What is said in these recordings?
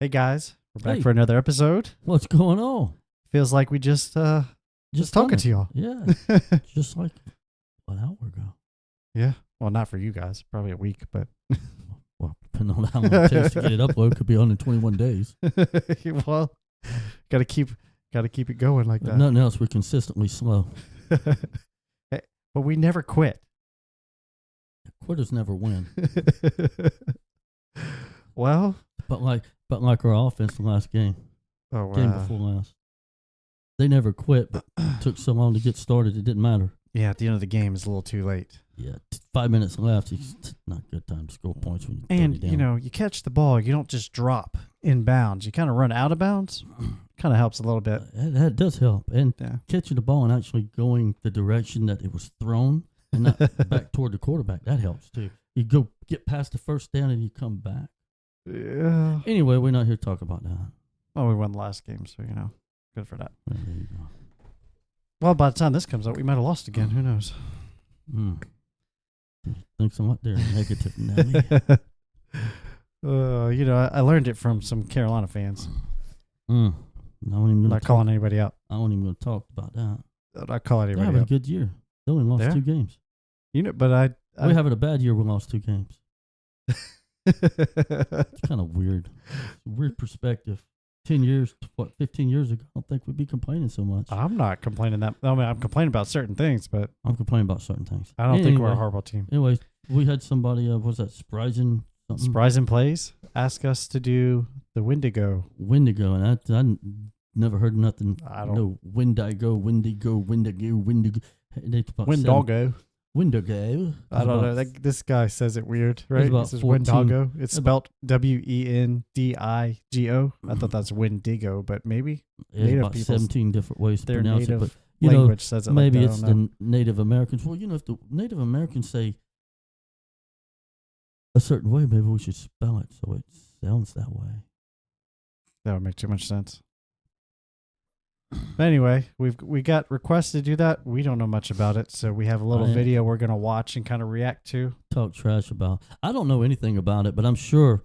Hey guys, we're back Hey, for another episode. what's going on? Feels like we just Just talking done it. to y'all. Yeah, just like an hour ago. Yeah. Well, not for you guys. Probably a week, but Well, depending on how long it takes to get it uploaded, could be 121 days. well, gotta keep it going like If that. nothing else, we're consistently slow. Hey, but we never quit. Quitters never win. Well, But like our offense the last game before last, they never quit. But it took so long to get started, it didn't matter. yeah, at the end of the game is a little too late. Yeah, 5 minutes left. It's not a good time to score points when you're 30 And down. you catch the ball, you don't just drop in bounds. You kind of run out of bounds. Kind of helps a little bit. That does help. And Yeah. catching the ball and actually going the direction that it was thrown and not back toward the quarterback, that helps too. You go get past the first down and you come back. Yeah. Anyway, we're not here to talk about that. Well, we won the last game, so good for that. There you go. Well, by the time this comes out, we might have lost again. Who knows? Thanks a lot there, negative Nelly. I learned it from some Carolina fans. I'm Not calling anybody out. I wasn't even going to talk about that. I'm not calling They're anybody having a out. good year. They only lost 2 games. But We're having a bad year. We lost 2 games. It's kind of weird. Weird perspective. 10 years, 15 years ago, I don't think we'd be complaining so much. I'm not complaining that. I mean, I'm complaining about certain things, but I'm complaining about certain things. I don't think we're a horrible team. Anyway, we had somebody, was that Spryzen? Surprise and Plays ask us to do the Wendigo. Wendigo, and I never heard nothing. I don't know. Wendigo. Wendigo. I don't know. This guy says it weird, right? about This is 14 Wendigo. It's spelled Wendigo. I thought that's Wendigo, but maybe There's Native about people's- 17 different ways to their pronounce it. native But language says it maybe like that. it's I don't know. the Native Americans. Well, if the Native Americans say a certain way, maybe we should spell it so it sounds that way. That would make too much sense. But anyway, we got requests to do that. We don't know much about it, so we have a little video we're gonna watch and kind of react to. Talk trash about. I don't know anything about it, but I'm sure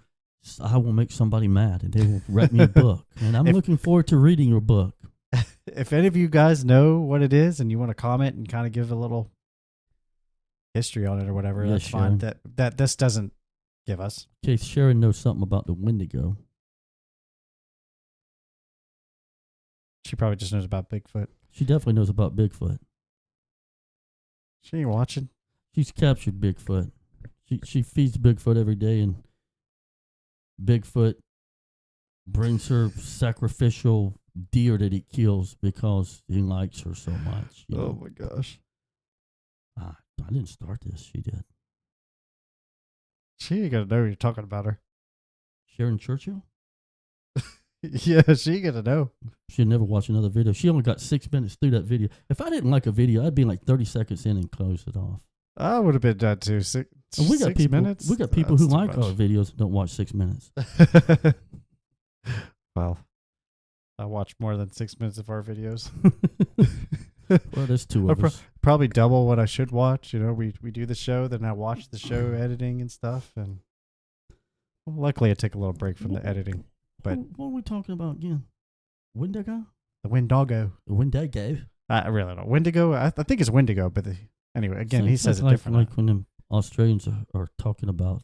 I will make somebody mad, and they will write me a book. And I'm looking forward to reading your book. If any of you guys know what it is and you want to comment and kind of give a little history on it or whatever, Yeah, that's fine. Sharon. That this doesn't give us. In case Sharon knows something about the Wendigo. She probably just knows about Bigfoot. She definitely knows about Bigfoot. She ain't watching. She's captured Bigfoot. She feeds Bigfoot every day, and Bigfoot brings her sacrificial deer that he kills because he likes her so much. Oh my gosh. I didn't start this. She did. She ain't gonna know you're talking about her. Sharon Churchill? Yeah, she ain't gonna know. She'd never watch another video. She only got 6 minutes through that video. If I didn't like a video, I'd be like 30 seconds in and close it off. I would have been done too. And we got 6 people. minutes? We got people who That's too like our much. videos and don't watch 6 minutes. Well, I watch more than 6 minutes of our videos. Well, there's 2 of us. Probably double what I should watch. We do the show, then I watch the show editing and stuff. And luckily, I take a little break from the editing. But What are we talking about again? Wendigo? the Wendigo. Wendigo. I really don't know. Wendigo. I think it's Wendigo, but anyway, again, he says it differently. Like when them Australians are talking about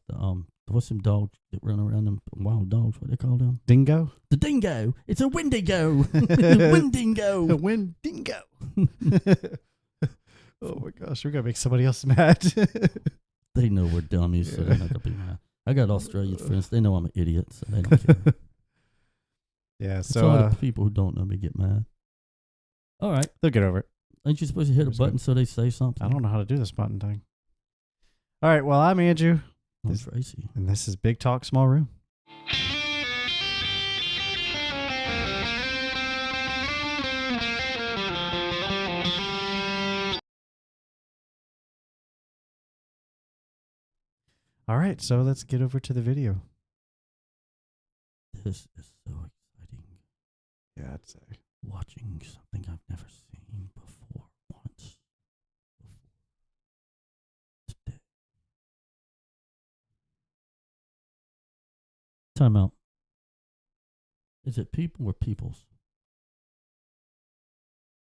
what's them dogs that run around, them wild dogs? What they call them? Dingo. The dingo. It's a Wendigo. Wendigo. The Wendigo. Oh my gosh, we're gonna make somebody else mad. They know we're dummies, so they're not gonna be mad. I got Australian friends. They know I'm an idiot, so they don't care. Yeah, It's so all the people who don't know me get mad. All right. they'll get over it. Ain't you supposed to hit a button so they say something? I don't know how to do this button thing. All right, well, I'm Andrew, I'm Tracy. and this is Big Talk Small Room. All right, so let's get over to the video. This is so exciting. Yeah, I'd say. Watching something I've never seen before once. Today. Time out. Is it people or peoples?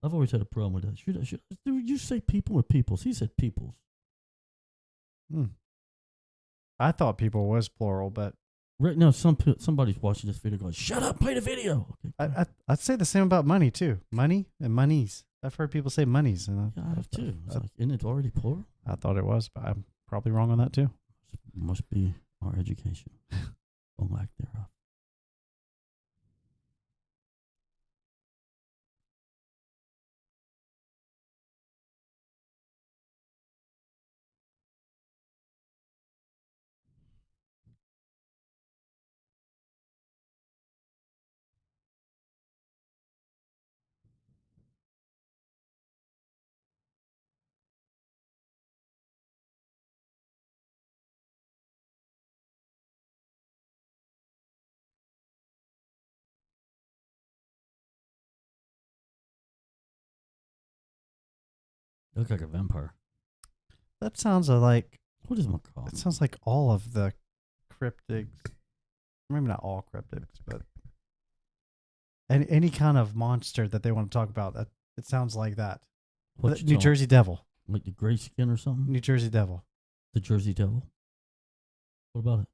I've always had a problem with that. Should you say people or peoples? He said peoples. I thought people was plural, but Right now, somebody's watching this video going, "Shut up, play the video." Okay, I'd say the same about money too. Money and monies. I've heard people say monies, and yeah, I have too. Isn't it already plural? I thought it was, but I'm probably wrong on that too. Must be our education, or lack thereof. Look like a vampire. That sounds like What is my call? it sounds like all of the cryptids. Maybe not all cryptids, but any kind of monster that they want to talk about. That it sounds like that. What New Jersey Devil. Like the gray skin or something? New Jersey Devil. The Jersey Devil. What about it?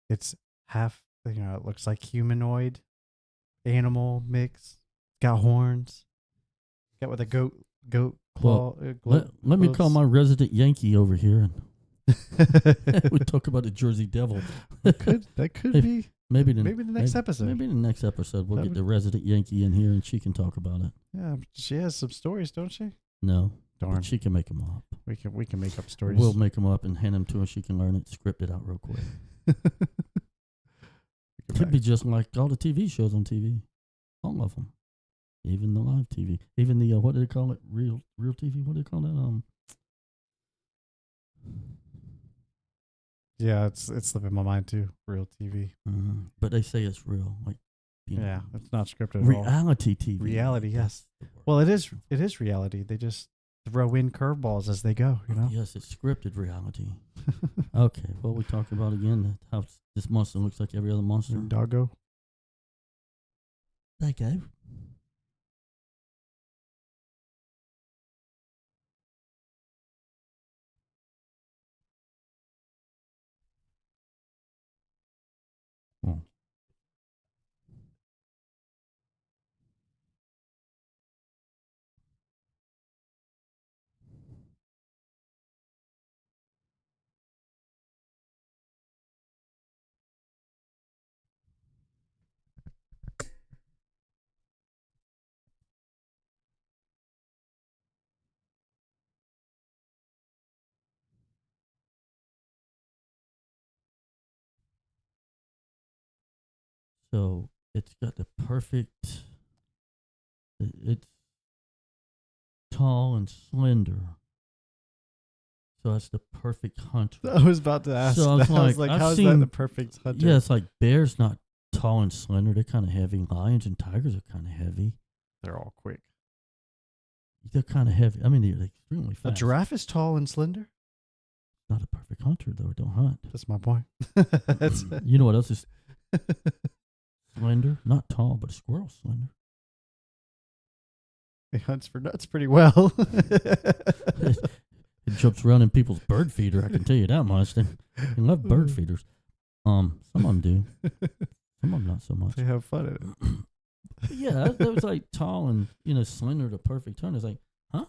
It's half. It looks like humanoid, animal mix. Got horns. Got with a goat claw. Let me call my resident Yankee over here and we talk about the Jersey Devil. That could be. Maybe the next episode. Maybe the next episode we'll get the resident Yankee in here and she can talk about it. Yeah, she has some stories, don't she? No, darn. But she can make them up. We can make up stories. We'll make them up and hand them to her. She can learn it, script it out real quick. Could be just like all the TV shows on TV, all of them, even the live TV, even the what do they call it? Real TV. What do they call that? Yeah, it's slipping my mind too. Real TV. Mm-hmm. But they say it's real. Like, yeah, it's not scripted at all. Reality TV. Reality, yes. Well, it is reality. They just throw in curveballs as they go. Yes, it's scripted reality. Okay, what we talking about again? How this monster looks like every other monster. Doggo. That guy. Oh. So it's got the perfect. It's tall and slender. So that's the perfect hunter. I was about to ask. So I was like, how is that the perfect hunter? Yeah, it's like bears not tall and slender. They're kind of heavy. Lions and tigers are kind of heavy. They're all quick. They're kind of heavy. I mean, they're extremely fast. A giraffe is tall and slender? Not a perfect hunter, though. It don't hunt. That's my point. You know what else is slender? Not tall, but a squirrel's slender. He hunts for nuts pretty well. It jumps around in people's bird feeder. I can tell you that much. They love bird feeders. Some of them do. Some of them not so much. They have fun at it. Yeah, that was like tall and slender, the perfect hunter. It's like, huh?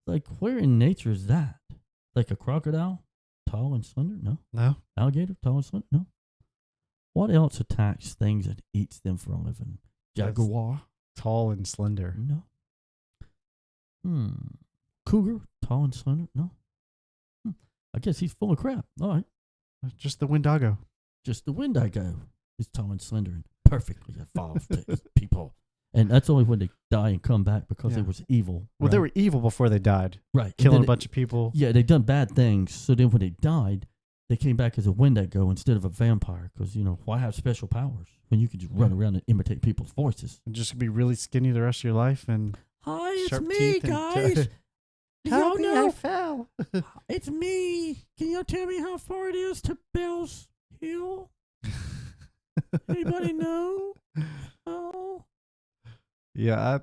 Like, where in nature is that? Like a crocodile, tall and slender? No. Alligator, tall and slender? No. What else attacks things and eats them for a living? Jaguar, tall and slender. No. Cougar, tall and slender? No. I guess he's full of crap. All right. Just the Wendigo. Just the Wendigo is tall and slender and perfectly evolved to eat people. And that's only when they die and come back because they was evil. Well, they were evil before they died. Right. Killing a bunch of people. Yeah, they done bad things. So then when they died, they came back as a Wendigo instead of a vampire. Because, why have special powers when you could just run around and imitate people's voices? And just be really skinny the rest of your life. And hi, it's me, guys. Help me, I fell. It's me. Can you tell me how far it is to Bell's Hill? Anybody know? Oh. Yeah,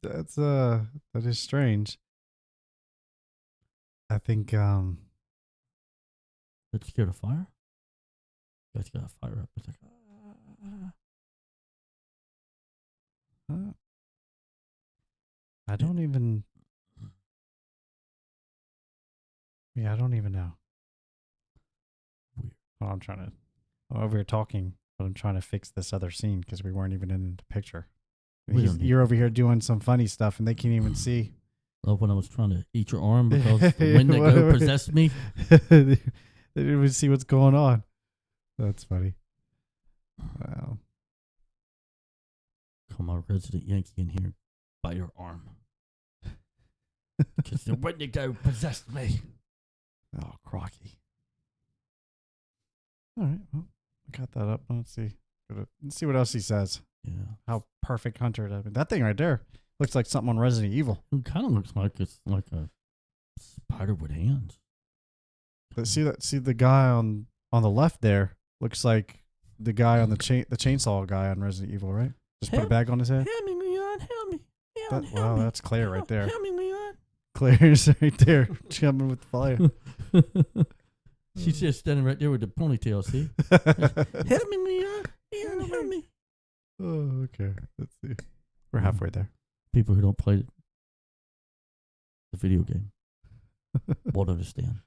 that is strange. I think That scared of fire? You guys got a fire up. It's like, I don't even. Yeah, I don't even know. Weird. Oh, over here talking, but I'm trying to fix this other scene because we weren't even in the picture. You're over here doing some funny stuff, and they can't even see. Oh, when I was trying to eat your arm because the Wendigo possessed me. They didn't even see what's going on. That's funny. Wow. Call my resident Yankee in here. Bite your arm. Because the Wendigo possessed me. Oh, crocky. All right. Well, I got that up. Let's see. Let's see what else he says. Yeah. How perfect hunter. I mean, that thing right there looks like something on Resident Evil. It kind of looks like it's like a spider with hands. But see the guy on the left there looks like the guy on the chainsaw guy on Resident Evil, right? Just put a bag on his head. Help me, Leon. Help me. Leon, help Wow, me. that's Claire right there. Help me, Leon. Claire's right there, jumping with the fire. She's just standing right there with the ponytail, see? Help me, Leon. Leon, help me. Oh, okay. Let's see. We're halfway there. People who don't play the video game won't understand.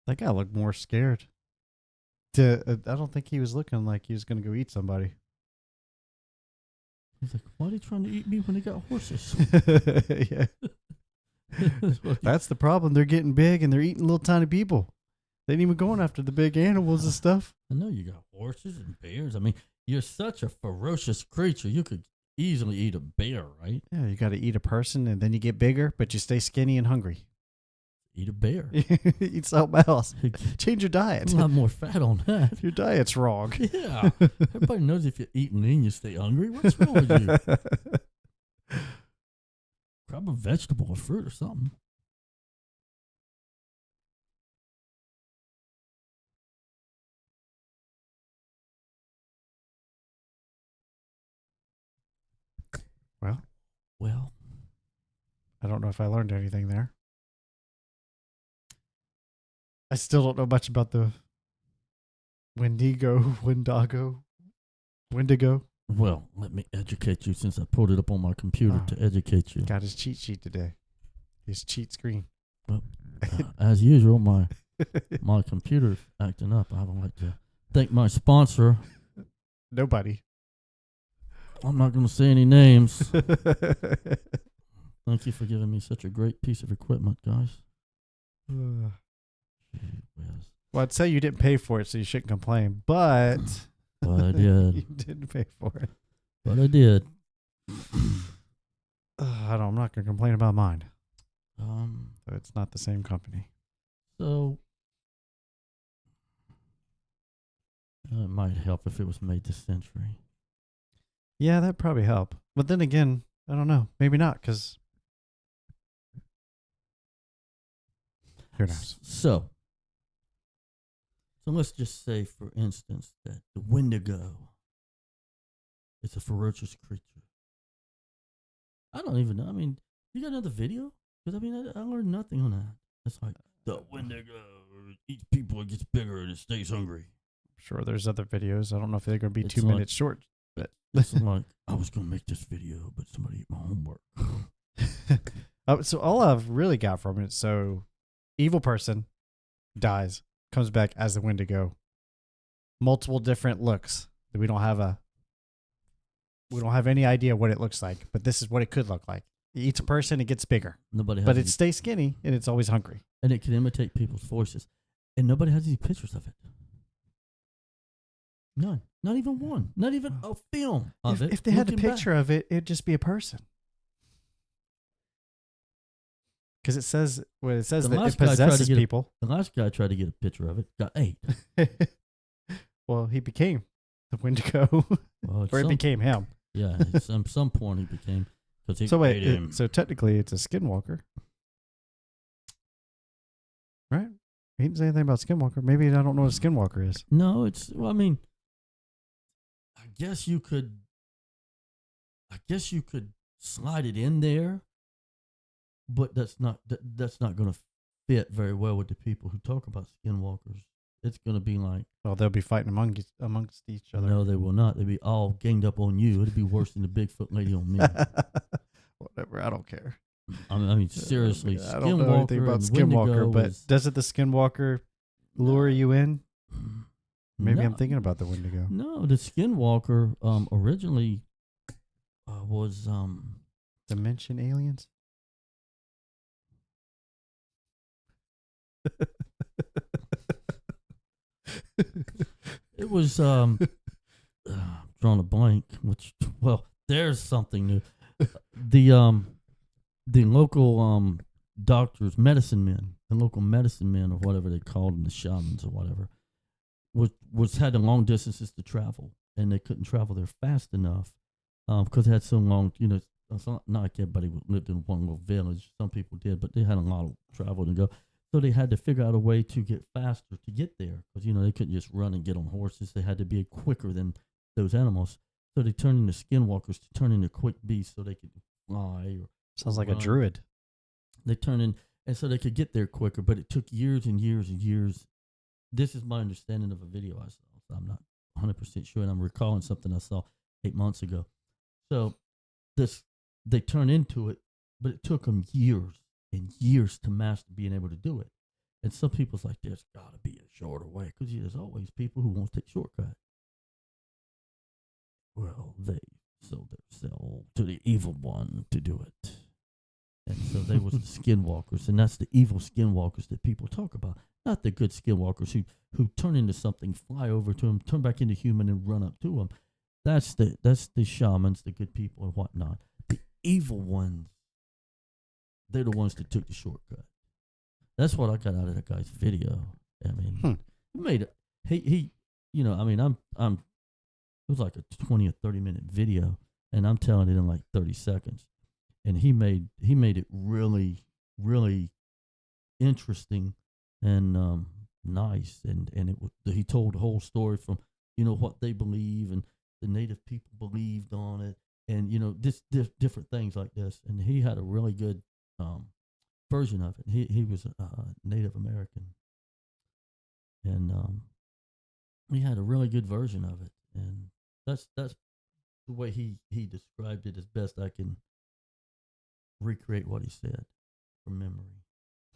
That guy looked more scared. I don't think he was looking like he was going to go eat somebody. He's like, why are they trying to eat me when they got horses? Yeah. That's the problem. They're getting big and they're eating little tiny people. They ain't even going after the big animals and stuff. I know you got horses and bears. I mean, you're such a ferocious creature. You could easily eat a bear, right? Yeah, you got to eat a person and then you get bigger, but you stay skinny and hungry. Eat a bear. Eat something else. Change your diet. A lot more fat on that. Your diet's wrong. Yeah. Everybody knows if you eat lean, you stay hungry. What's wrong with you? Grab a vegetable or fruit or something. Well, I don't know if I learned anything there. I still don't know much about the Wendigo. Well, let me educate you since I pulled it up on my computer to educate you. Got his cheat sheet today. His cheat screen. Well, as usual, my computer's acting up. I would like to thank my sponsor. Nobody. I'm not going to say any names. Thank you for giving me such a great piece of equipment, guys. Well, I'd say you didn't pay for it, so you shouldn't complain. But I did. You didn't pay for it. But I did. I'm not going to complain about mine. It's not the same company. So it might help if it was made this century. Yeah, that'd probably help. But then again, I don't know. Maybe not, because who knows? So let's just say, for instance, that the Wendigo is a ferocious creature. I don't even know. I mean, you got another video? Because, I mean, I learned nothing on that. It's like, the Wendigo eats people, it gets bigger, and it stays hungry. Sure, there's other videos. I don't know if they're going to be It's 2 minutes short. It's like, I was going to make this video, but somebody ate my homework. So all I've really got from it, so evil person dies, comes back as the Wendigo. Multiple different looks. We don't have any idea what it looks like, but this is what it could look like. It eats a person, it gets bigger. But it stays skinny and it's always hungry. And it can imitate people's voices. And nobody has any pictures of it. None. Not even one. Not even a film of it. If they had a picture of it, it'd just be a person. Because it says that it possesses people. The last guy tried to get a picture of it, got ate. Well, he became the Wendigo. Well, or it became him. Yeah, at some point he became. So technically it's a skinwalker. Right? He didn't say anything about skinwalker. Maybe I don't know what a skinwalker is. No, I guess you could slide it in there, but that's not going to fit very well with the people who talk about skinwalkers. It's going to be like, well, they'll be fighting amongst each other. No, they will not. They'll be all ganged up on you. It'll be worse than the Bigfoot lady on me. Whatever, I don't care. I mean, seriously, I don't know anything about Skinwalker, but doesn't the Skinwalker lure you in? Maybe I'm thinking about the Wendigo. No, the Skinwalker originally was Dimension aliens. It was drawing a blank. There's something new. The local doctors, medicine men, or whatever they called them, the shamans or whatever, was had the long distances to travel, and they couldn't travel there fast enough because they had so long. It's not like everybody lived in one little village. Some people did, but they had a lot of travel to go. So they had to figure out a way to get faster to get there because, they couldn't just run and get on horses. They had to be quicker than those animals. So they turned into skinwalkers to turn into quick beasts so they could fly. Sounds like a druid. They turned in, and so they could get there quicker, but it took years and years and years. This is my understanding of a video I saw. So I'm not 100% sure, and I'm recalling something I saw 8 months ago. So they turned into it, but it took them years and years to master being able to do it. And some people's like, there's got to be a shorter way, because there's always people who want to take shortcut. Well, they sold themselves to the evil one to do it. And so they was the skinwalkers, and that's the evil skinwalkers that people talk about. Not the good skinwalkers who turn into something, fly over to them, turn back into human, and run up to them. That's the shamans, the good people, and whatnot. The evil ones, they're the ones that took the shortcut. That's what I got out of that guy's video. I mean, he made it. He I'm. It was like a 20 or 30-minute video, and I'm telling it in like 30 seconds. And he made it really, really interesting and nice. And he told the whole story from what they believe, and the native people believed on it, and different things like this. And he had a really good version of it. He was a Native American, and he had a really good version of it. And that's the way he described it as best I can recreate what he said from memory.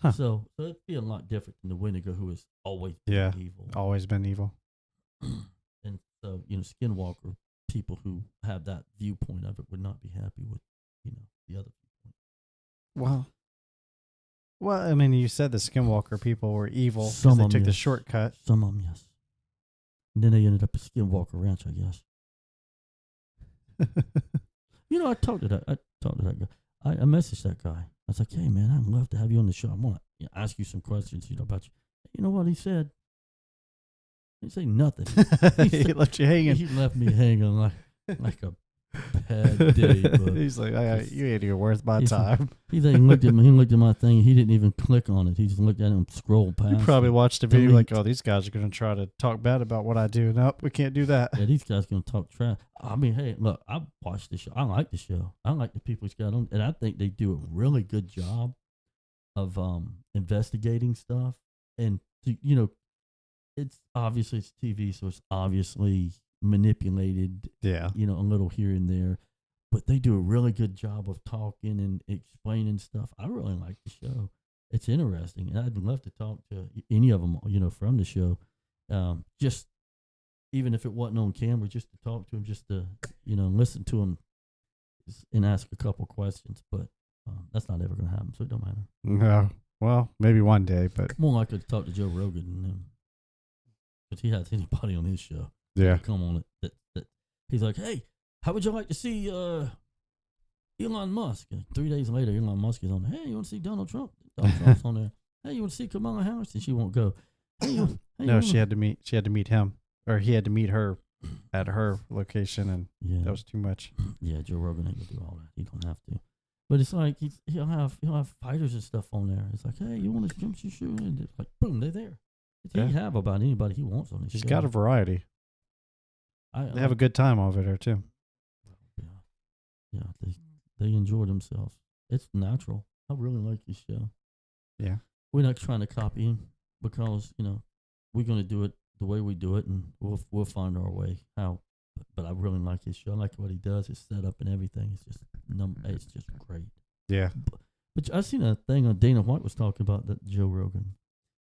Huh. So it'd be a lot different than the Wendigo, who has always been evil. Always been evil. And so, skinwalker people who have that viewpoint of it would not be happy with, the other viewpoint. Well, I mean, you said the skinwalker people were evil because they took the shortcut. Some of them, yes. And then they ended up at Skinwalker Ranch, I guess. I talked to that guy. I messaged that guy. I was like, "Hey, man, I'd love to have you on the show. I want to ask you some questions, about you." You know what he said? He didn't say nothing. He left you hanging. He left me hanging like a bad day. But he's like, "You ain't even worth my time." He looked at me. He looked at my thing. He didn't even click on it. He just looked at it and scrolled past. You probably watched the video like, "Oh, these guys are going to try to talk bad about what I do." Nope, we can't do that. Yeah, these guys going to talk trash. I mean, hey, look, I watched the show. I like the show. I like the people he's got on, and I think they do a really good job of investigating stuff. And it's obviously it's TV, so it's obviously manipulated, Yeah. a little here and there. But they do a really good job of talking and explaining stuff. I really like the show. It's interesting, and I'd love to talk to any of them, from the show. Just even if it wasn't on camera, just to talk to them, just to listen to them and ask a couple questions. But that's not ever going to happen, so it don't matter. No. Well, maybe one day, but More likely to talk to Joe Rogan than him, if he has anybody on his show. yeah. Come on it. That he's like, hey, how would you like to see Elon Musk? And 3 days later, Elon Musk is on there. Hey, you want to see Donald Trump? Donald Trump's on there. Hey, you want to see Kamala Harris? And she won't go. Hey, No, she had to meet him, or he had to meet her at her location, and that was too much. Yeah, Joe Rogan ain't gonna do all that. He don't have to. But it's like he'll have fighters and stuff on there. It's like, hey, you want to jump shoe? And it's like, boom, they're there. He have about anybody he wants on his show. He's got a variety. They have a good time over there too. Yeah, they enjoy themselves. It's natural. I really like his show. Yeah, we're not trying to copy him because we're gonna do it the way we do it, and we'll find our way how. But I really like his show. I like what he does. His setup and everything. It's just great. Yeah. But I seen a thing on Dana White was talking about that Joe Rogan.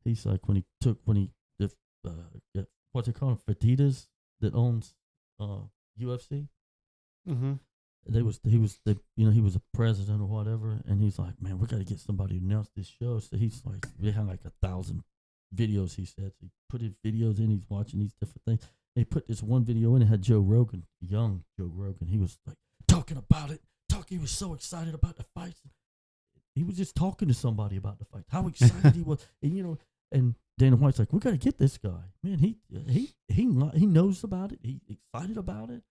He's like when he what's it called, Fertitas that owns UFC. Mm-hmm. He was a president or whatever, and he's like, man, we got to get somebody to announce this show. So he's like, they had like 1,000 videos. He said, so he put his videos in. He's watching these different things. And he put this one video in. It had Joe Rogan, young Joe Rogan. He was like talking about it. He was so excited about the fights. He was just talking to somebody about the fight. How excited he was, and and Dana White's like, we got to get this guy, man. He knows about it. He's excited about it.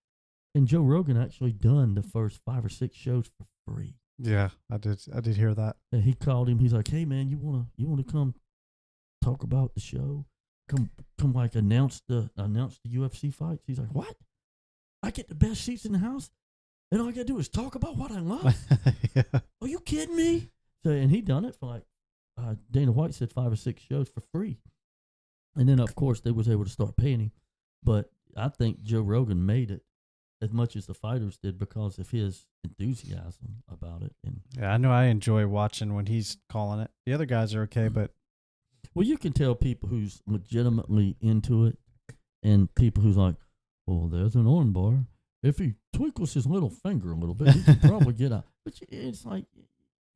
And Joe Rogan actually done the first 5 or 6 shows for free. Yeah, I did hear that. And he called him. He's like, hey man, you wanna come talk about the show? Come like announce the UFC fights. He's like, what? I get the best seats in the house, and all I gotta do is talk about what I love. Yeah. Are you kidding me? So and he done it for like Dana White said 5 or 6 shows for free, and then of course they was able to start paying him. But I think Joe Rogan made it as much as the fighters did because of his enthusiasm about it. And yeah, I know I enjoy watching when he's calling it. The other guys are okay, but well, you can tell people who's legitimately into it and people who's like, oh, there's an armbar. If he twinkles his little finger a little bit, he can probably get out. But it's like,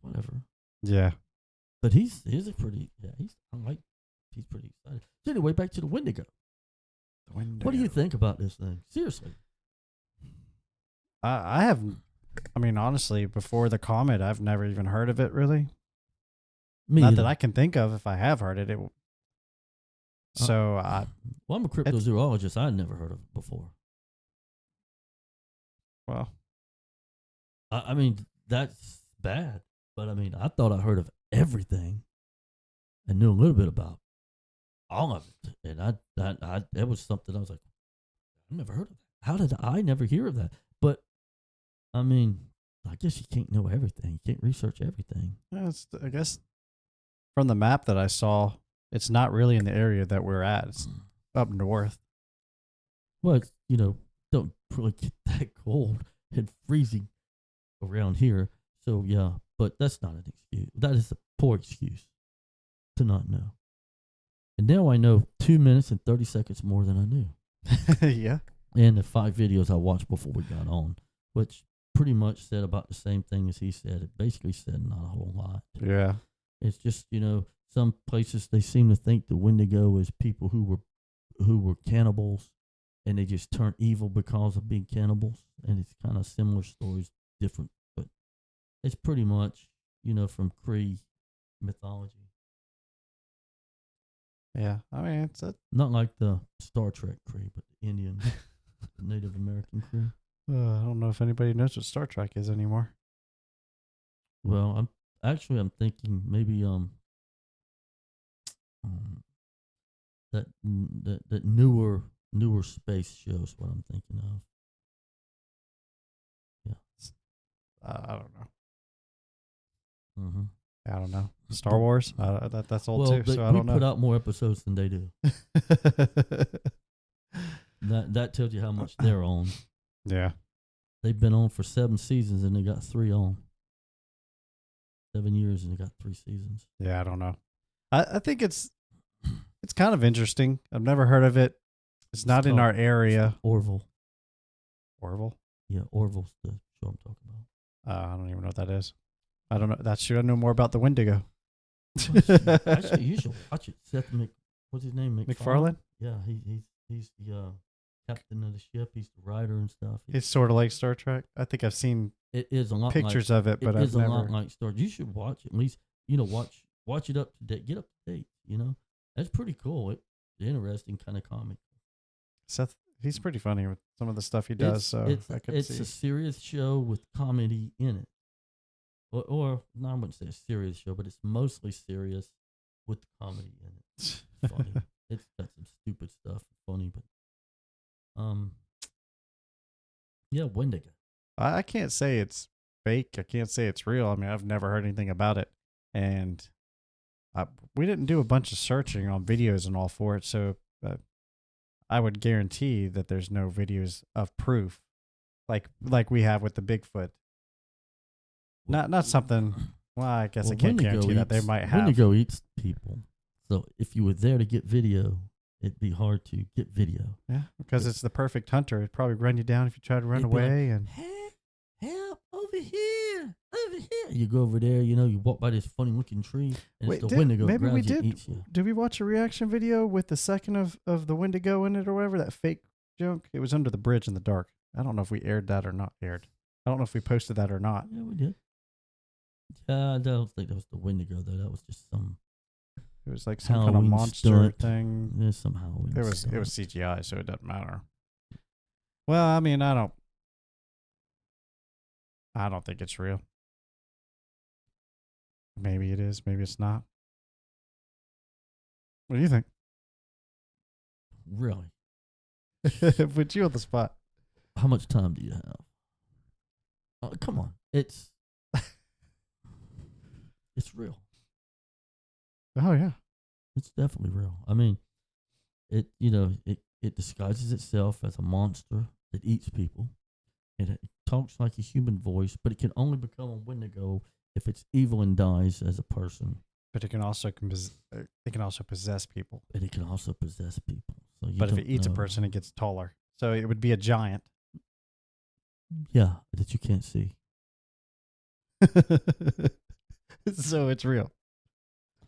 whatever. Yeah. But he's pretty excited. So anyway, back to the Wendigo. What do you think about this thing? Seriously. Honestly, before the comment, I've never even heard of it, really. Me Not either. that I can think of. If I have heard it, well, I'm a cryptozoologist. I'd never heard of it before. Well, I mean, that's bad. But I mean, I thought I heard of everything and knew a little bit about all of it. And that was something I was like, I've never heard of that. How did I never hear of that? But I mean, I guess you can't know everything. You can't research everything. I guess from the map that I saw, it's not really in the area that we're at. It's up north. Well, it's, don't really get that cold and freezing around here. So, yeah, but that's not an excuse. That is a poor excuse to not know. And now I know 2 minutes and 30 seconds more than I knew. Yeah. And the 5 videos I watched before we got on, which pretty much said about the same thing as he said. It basically said not a whole lot. Yeah. It's just, some places they seem to think the Wendigo is people who were cannibals, and they just turn evil because of being cannibals. And it's kind of similar stories, different, but it's pretty much, from Cree mythology. Yeah. I mean, it's Not like the Star Trek Cree, but the Indian, the Native American Cree. I don't know if anybody knows what Star Trek is anymore. Well, I'm thinking maybe that newer space show is what I'm thinking of. Yeah. I don't know. Mm-hmm. I don't know. Star Wars? That's old too, so I we don't know. put out more episodes than they do. That tells you how much they're on. Yeah. They've been on for 7 seasons and they got 3 on. 7 years and they got 3 seasons. Yeah, I don't know. I think it's kind of interesting. I've never heard of it. It's not in our area. Orville. Orville? Yeah, Orville's the show I'm talking about. I don't even know what that is. I don't know. That should I know more about the Wendigo. Actually, you should watch it. What's his name? McFarlane? Yeah, he's the captain of the ship. He's the writer and stuff. It's sort of like Star Trek. I think I've seen it is a lot pictures like, of it, but it I've is never. a lot like Star. You should watch it, at least. Watch it up to date. Get up to date. That's pretty cool. It's interesting kind of comic. Seth, he's pretty funny with some of the stuff he does. It's a serious show with comedy in it. Or no, I wouldn't say a serious show, but it's mostly serious with comedy in it. It's funny. It's got some stupid stuff, funny, but yeah, Wendigo. I can't say it's fake. I can't say it's real. I mean, I've never heard anything about it, and we didn't do a bunch of searching on videos and all for it. So I would guarantee that there's no videos of proof, like we have with the Bigfoot. Not something. Well, I guess I can't guarantee that they might have. Wendigo eats people, so if you were there to get video, it'd be hard to get video. Yeah, because it's the perfect hunter. It'd probably run you down if you try to run away. Like, and help over here. You go over there. You walk by this funny looking tree, and it's the Wendigo. Maybe we did. Eats you. Did we watch a reaction video with the second of the Wendigo in it or whatever? That fake joke. It was under the bridge in the dark. I don't know if we aired that or not aired. I don't know if we posted that or not. Yeah, we did. I don't think that was the Wendigo though. That was just some. It was like some Halloween kind of monster stunt. thing. There's some Halloween. It was CGI, so it doesn't matter. Well, I mean, I don't think it's real. Maybe it is. Maybe it's not. What do you think? Really? Put you on the spot. How much time do you have? Oh, come on. It's real. Oh yeah. It's definitely real. I mean, it disguises itself as a monster that eats people. It talks like a human voice, but it can only become a Wendigo if it's evil and dies as a person. But it can also possess people. And it can also possess people. So but if it eats a person, it gets taller. So it would be a giant. Yeah, that you can't see. So it's real.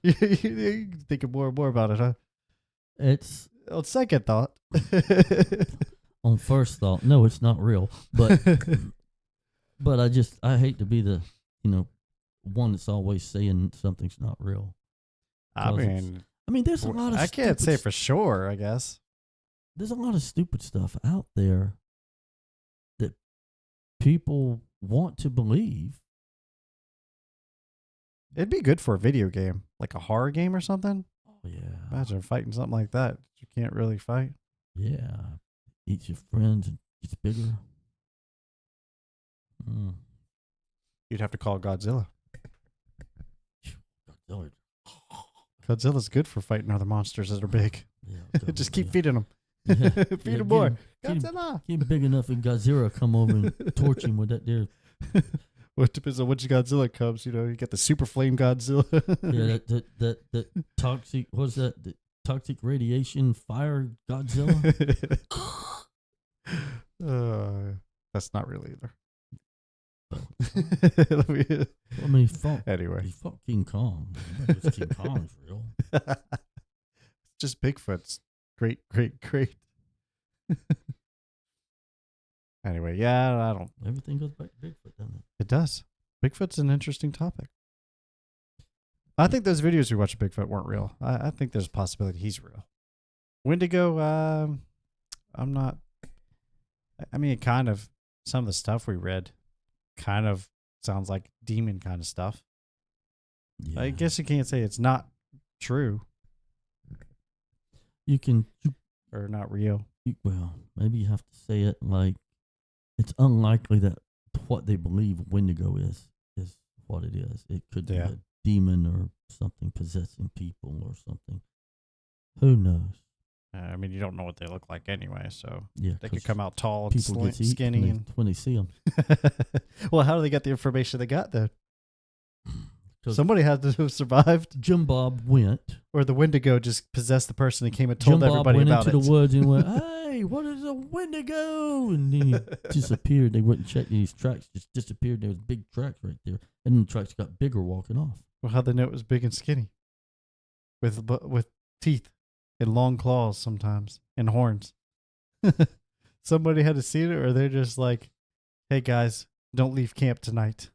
You're thinking more and more about it, huh? It's on second thought. On first thought, no, it's not real. But but I hate to be the one that's always saying something's not real. I mean, there's a lot of. I can't say for sure. I guess there's a lot of stupid stuff out there that people want to believe. It'd be good for a video game, like a horror game or something. Oh yeah! Imagine fighting something like that. You can't really fight. Yeah, eats your friends and gets bigger. You'd have to call Godzilla. Godzilla. Godzilla's good for fighting other monsters that are big. Yeah, just keep feeding them. Yeah. Feed him more. Godzilla. Keep him big enough and Godzilla come over and torch him with that there. Well, it depends on which Godzilla comes. You get the super flame Godzilla. Yeah, that toxic. What's that? The toxic radiation fire Godzilla. That's not real either. He fought. Anyway, he fought King Kong. King Kong is real. Just Bigfoot's great. Anyway, yeah, I don't. Everything goes back to Bigfoot, doesn't it? It does. Bigfoot's an interesting topic. I think those videos we watched of Bigfoot weren't real. I think there's a possibility he's real. Wendigo, I'm not. I mean, kind of. Some of the stuff we read kind of sounds like demon kind of stuff. Yeah. I guess you can't say it's not true. Or not real. Well, maybe you have to say it like it's unlikely that what they believe Wendigo is what it is. It could be a demon or something possessing people or something. Who knows? I mean, you don't know what they look like anyway, so Yeah, they could 'cause come out tall and people get eaten skinny. when they see them. Well, how do they get the information they got then? Somebody had to have survived, Jim Bob went. or the Wendigo just possessed the person and came and told Jim Bob everybody went about into it. the woods and went, "Hey, what is a Wendigo?" And then he disappeared. They wouldn't check these tracks; just disappeared. There was big tracks right there, and the tracks got bigger walking off. Well, how'd they know it was big and skinny? With teeth and long claws sometimes and horns. Somebody had to see it, or they're just like, "Hey guys, don't leave camp tonight."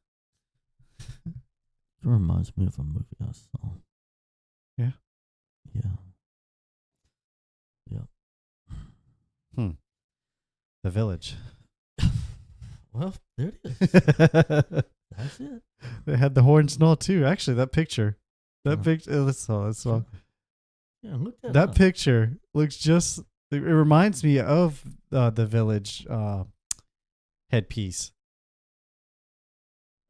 It reminds me of a movie I saw. Yeah? Yeah. The Village. Well, there it is. That's it. They had the horns and all too. Actually, that picture. That picture. Let's saw. Yeah, look that That up. picture looks just. It reminds me of the Village headpiece.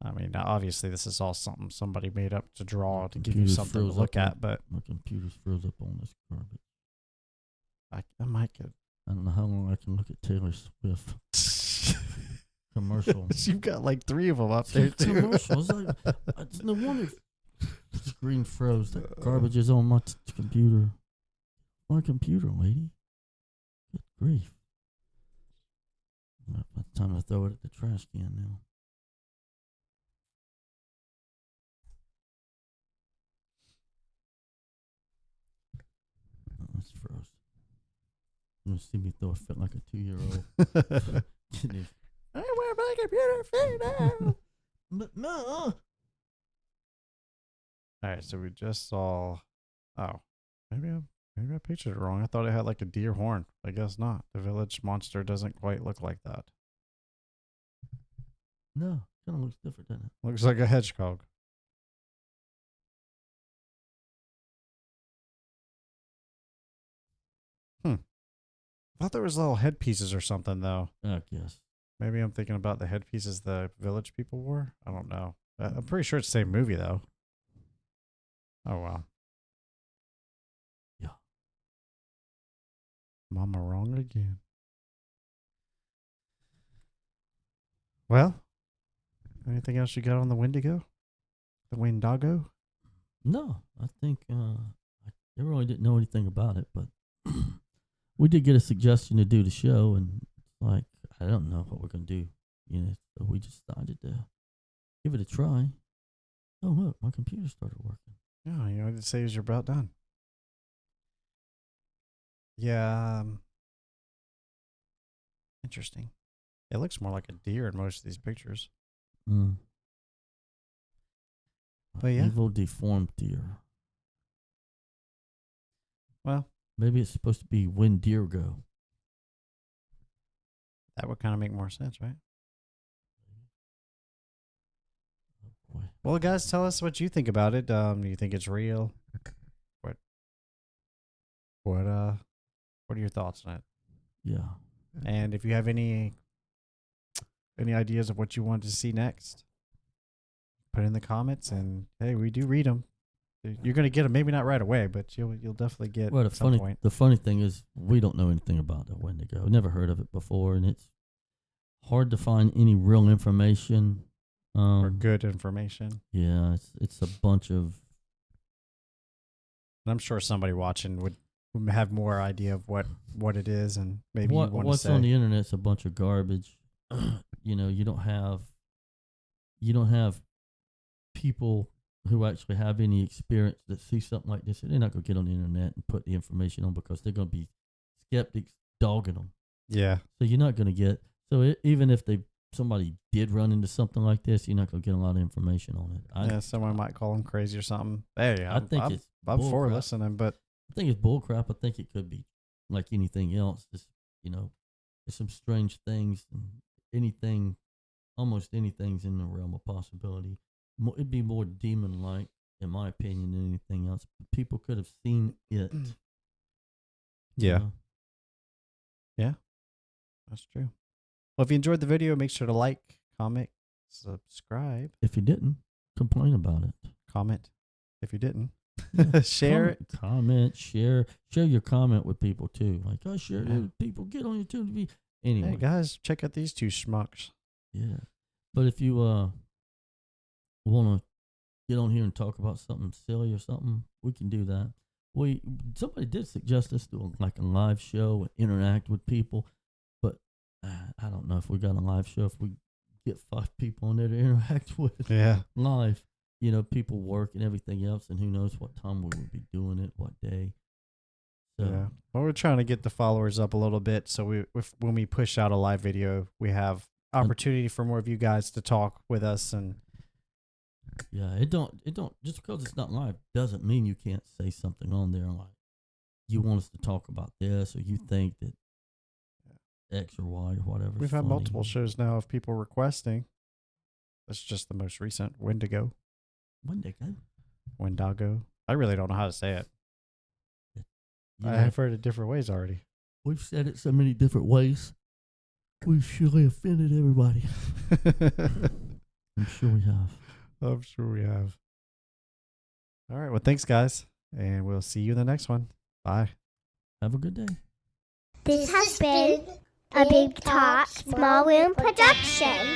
I mean, obviously, this is all something somebody made up to draw to give you Computer something to froze look up at. But My computer's froze up on this garbage. I might get. I don't know how long I can look at Taylor Swift commercial. You've got like 3 of them up there too. Commercials. It's no wonder the screen froze. That garbage is on my computer. My computer, lady. Good grief. It's time to throw it at the trash can now. Oh, it's froze. You want to see me throw a fit like a 2-year-old? I wear my computer fit now. But no. All right, so we just saw. Oh, maybe I pictured it wrong. I thought it had like a deer horn. I guess not. The Village monster doesn't quite look like that. No, kind of looks different, doesn't it? Looks like a hedgehog. I thought there was little headpieces or something though. I guess. Maybe I'm thinking about the headpieces the Village people wore. I don't know. I'm pretty sure it's the same movie though. Oh wow. Yeah. Mama wrong again. Well, anything else you got on the Wendigo? The Wendigo? No, I think I really didn't know anything about it, but we did get a suggestion to do the show, and like I don't know what we're gonna do, so we just decided to give it a try. Oh look, my computer started working. Yeah, you know, I'd say you're about done. Yeah. Interesting. It looks more like a deer in most of these pictures. But yeah. Evil deformed deer. Well, maybe it's supposed to be Wendigo. That would kind of make more sense, right? Boy. Well, guys, tell us what you think about it. Do you think it's real? What are your thoughts on it? Yeah. And if you have any ideas of what you want to see next, put in the comments. And hey, we do read them. You're gonna get them, maybe not right away, but you'll definitely get. Well, at some point. the funny thing is, we don't know anything about the Wendigo. Never heard of it before, and it's hard to find any real information Or good information. Yeah, it's a bunch of. I'm sure somebody watching would have more idea of what it is, and maybe what's on the internet's a bunch of garbage. You don't have people who actually have any experience that see something like this. They're not going to get on the internet and put the information on because they're going to be skeptics dogging them. Yeah. So you're not going to get. So even if somebody did run into something like this, you're not going to get a lot of information on it. Someone might call them crazy or something. Hey, I'm for listening, but I think it's bullcrap. I think it could be like anything else. There's some strange things, and almost anything's in the realm of possibility. It'd be more demon-like, in my opinion, than anything else. People could have seen it. Yeah. Yeah, that's true. Well, if you enjoyed the video, make sure to like, comment, subscribe. If you didn't, complain about it. Comment if you didn't. Share it. Comment, share your comment with people too. Like, oh, share it with people. Get on your TV. Anyway, Hey guys, check out these two schmucks. yeah. But if you want to get on here and talk about something silly or something, we can do that. Somebody did suggest us do like a live show and interact with people, but I don't know if we got a live show if we get 5 people on there to interact with. Yeah. Live. You know, people work and everything else, and who knows what time we would be doing it, what day. So, Yeah. Well, we're trying to get the followers up a little bit, so when we push out a live video, we have opportunity for more of you guys to talk with us. And yeah, it don't just because it's not live doesn't mean you can't say something on there like you want us to talk about this, or you think that X or Y or whatever. we've had multiple shows now of people requesting. That's just the most recent Wendigo. Wendigo. I really don't know how to say it. You I know, have heard it different ways already. we've said it so many different ways. We've surely offended everybody. I'm sure we have. I'm sure we have. All right. Well, thanks, guys. And we'll see you in the next one. Bye. Have a good day. This has been a Bigtalk-Smallroom production.